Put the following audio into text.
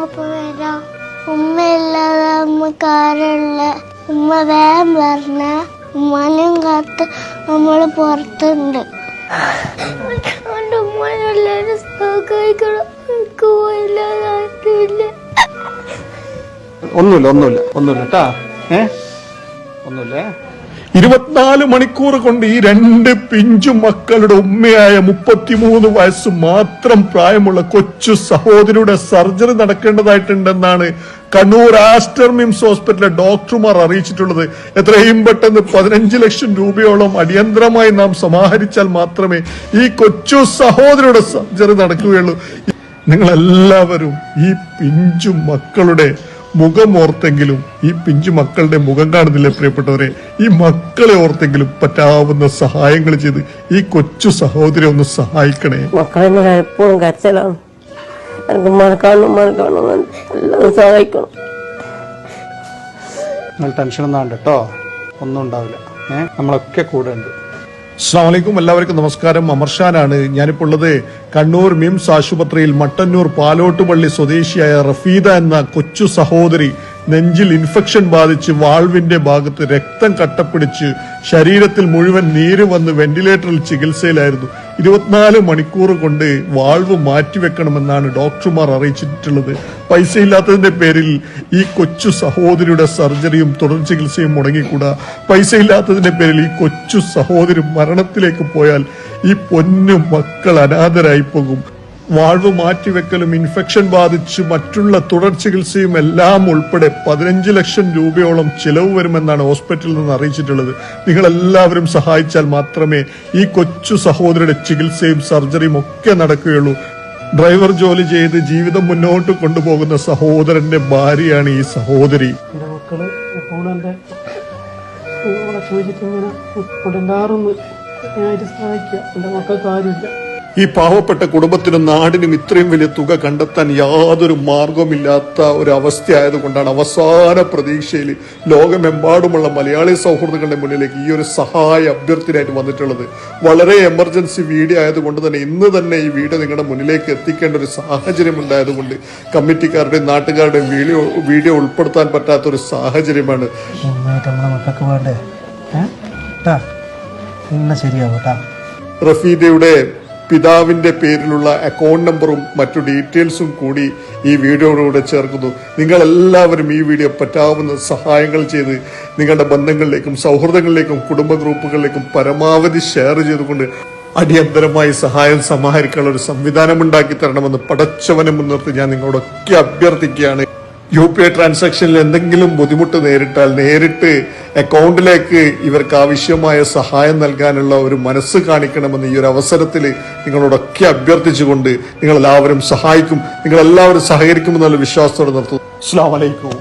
അപ്പൊ വരാം. ഉമ്മയില്ലാതെ നമ്മക്കാരുള്ള ഉമ്മ വേഗം പറഞ്ഞ ഉമ്മാനും കാത്ത് നമ്മള് പുറത്തുണ്ട്. ഉമ്മനെല്ലാരും സഹായിക്കണം. എനിക്ക് പോയില്ലാതായിട്ടില്ല. ഒന്നുമില്ല കേട്ടാ. ഒന്നുമില്ല. 24 മണിക്കൂർ കൊണ്ട് ഈ 2 പിഞ്ചു മക്കളുടെ ഉമ്മയായ 33 വയസ്സ് മാത്രം പ്രായമുള്ള കൊച്ചു സഹോദരിയുടെ സർജറി നടക്കേണ്ടതായിട്ടുണ്ടെന്നാണ് കണ്ണൂർ ആസ്റ്റർ മിംസ് ഹോസ്പിറ്റലിലെ ഡോക്ടർമാർ അറിയിച്ചിട്ടുള്ളത്. എത്രയും പെട്ടെന്ന് 15 ലക്ഷം രൂപയോളം അടിയന്തരമായി നാം സമാഹരിച്ചാൽ മാത്രമേ ഈ കൊച്ചു സഹോദരിയുടെ സർജറി നടക്കുകയുള്ളൂ. നിങ്ങളെല്ലാവരും ഈ പിഞ്ചു മക്കളുടെ മുഖം ഓർത്തെങ്കിലും, ഈ പിഞ്ചു മക്കളുടെ മുഖം കാണുന്നില്ല പ്രിയപ്പെട്ടവരെ, ഈ മക്കളെ ഓർത്തെങ്കിലും പറ്റാവുന്ന സഹായങ്ങൾ ചെയ്ത് ഈ കൊച്ചു സഹോദരി ഒന്ന് സഹായിക്കണേ. മക്കളെ എപ്പോഴും കരച്ചിലാണ്. എല്ലാവരും സഹായിക്കണം. നിങ്ങൾ ടെൻഷനൊന്നും വേണ്ട കേട്ടോ, ഒന്നും ഉണ്ടാവില്ല. നമ്മളൊക്കെ കൂടെ ഉണ്ട്. അസ്സലാമു അലൈക്കും, എല്ലാവർക്കും നമസ്കാരം. അമർഷാനാണ്. ഞാനിപ്പോൾ ഉള്ളത് കണ്ണൂർ മിംസ് ആശുപത്രിയിൽ മട്ടന്നൂർ പാലോട്ടുപള്ളി സ്വദേശിയായ റഫീദ എന്ന കൊച്ചു സഹോദരി നെഞ്ചിൽ ഇൻഫെക്ഷൻ ബാധിച്ച് വാൾവിന്റെ ഭാഗത്ത് രക്തം കട്ടപ്പിടിച്ച് ശരീരത്തിൽ മുഴുവൻ നീര് വന്ന് വെന്റിലേറ്ററിൽ ചികിത്സയിലായിരുന്നു. 24 മണിക്കൂർ കൊണ്ട് വാൾവ് മാറ്റിവെക്കണമെന്നാണ് ഡോക്ടർമാർ അറിയിച്ചിട്ടുള്ളത്. പൈസയില്ലാത്തതിന്റെ പേരിൽ ഈ കൊച്ചു സഹോദരിയുടെ സർജറിയും തുടർ ചികിത്സയും മുടങ്ങിക്കൂടാ. പൈസയില്ലാത്തതിന്റെ പേരിൽ ഈ കൊച്ചു സഹോദരി മരണത്തിലേക്ക് പോയാൽ ഈ പൊന്നു മക്കൾ അനാഥരായി പോകും. വാൾവ് മാറ്റിവെക്കലും ഇൻഫെക്ഷൻ ബാധിച്ച് മറ്റുള്ള തുടർ ചികിത്സയും എല്ലാം ഉൾപ്പെടെ 15 ലക്ഷം രൂപയോളം ചിലവ് വരുമെന്നാണ് ഹോസ്പിറ്റലിൽ നിന്ന് അറിയിച്ചിട്ടുള്ളത്. നിങ്ങളെല്ലാവരും സഹായിച്ചാൽ മാത്രമേ ഈ കൊച്ചു സഹോദരിയുടെ ചികിത്സയും സർജറിയും ഒക്കെ നടക്കുകയുള്ളൂ. ഡ്രൈവർ ജോലി ചെയ്ത് ജീവിതം മുന്നോട്ട് കൊണ്ടുപോകുന്ന സഹോദരന്റെ ഭാര്യയാണ് ഈ സഹോദരി. എന്റെ മക്കള് എപ്പോഴും എന്റെ ചോദിച്ചിട്ടിങ്ങനെ സഹായിക്കുക. എന്റെ മക്കൾക്ക് ആരുമില്ല. ഈ പാവപ്പെട്ട കുടുംബത്തിനും നാടിനും ഇത്രയും വലിയ തുക കണ്ടെത്താൻ യാതൊരു മാർഗവുമില്ലാത്ത ഒരു അവസ്ഥയായതുകൊണ്ടാണ് അവസാന പ്രതീക്ഷയിൽ ലോകമെമ്പാടുമുള്ള മലയാളി സൗഹൃദങ്ങളുടെ മുന്നിലേക്ക് ഈ ഒരു സഹായ അഭ്യർത്ഥനയായിട്ട് വന്നിട്ടുള്ളത്. വളരെ എമർജൻസി വീഡിയോ ആയതുകൊണ്ട് തന്നെ ഇന്ന് തന്നെ ഈ വീഡിയോ നിങ്ങളുടെ മുന്നിലേക്ക് എത്തിക്കേണ്ട ഒരു സാഹചര്യം ഉണ്ടായതുകൊണ്ട് കമ്മിറ്റിക്കാരുടെയും നാട്ടുകാരുടെയും വീഡിയോ ഉൾപ്പെടുത്താൻ പറ്റാത്ത ഒരു സാഹചര്യമാണ്. റഫീദയുടെ പിതാവിന്റെ പേരിലുള്ള അക്കൗണ്ട് നമ്പറും മറ്റു ഡീറ്റെയിൽസും കൂടി ഈ വീഡിയോയിലൂടെ ചേർക്കുന്നു. നിങ്ങളെല്ലാവരും ഈ വീഡിയോ പറ്റാവുന്ന സഹായങ്ങൾ ചെയ്ത് നിങ്ങളുടെ ബന്ധങ്ങളിലേക്കും സൗഹൃദങ്ങളിലേക്കും കുടുംബ ഗ്രൂപ്പുകളിലേക്കും പരമാവധി ഷെയർ ചെയ്തുകൊണ്ട് അടിയന്തരമായി സഹായം സമാഹരിക്കാനുള്ള ഒരു സംവിധാനം ഉണ്ടാക്കി തരണമെന്ന് പടച്ചവനെ മുൻനിർത്തി ഞാൻ നിങ്ങളോടൊക്കെ അഭ്യർത്ഥിക്കുകയാണ്. UPI ട്രാൻസാക്ഷനിൽ എന്തെങ്കിലും ബുദ്ധിമുട്ട് നേരിട്ടാൽ നേരിട്ട് അക്കൗണ്ടിലേക്ക് ഇവർക്ക് ആവശ്യമായ സഹായം നൽകാനുള്ള ഒരു മനസ്സ് കാണിക്കണമെന്ന് ഈ ഒരു അവസരത്തിൽ നിങ്ങളോടൊക്കെ അഭ്യർത്ഥിച്ചുകൊണ്ട് നിങ്ങളെല്ലാവരും സഹായിക്കും, നിങ്ങളെല്ലാവരും സഹകരിക്കുമെന്നുള്ള വിശ്വാസത്തോടെ നിർത്തുന്നു. അസ്സലാമു അലൈക്കും.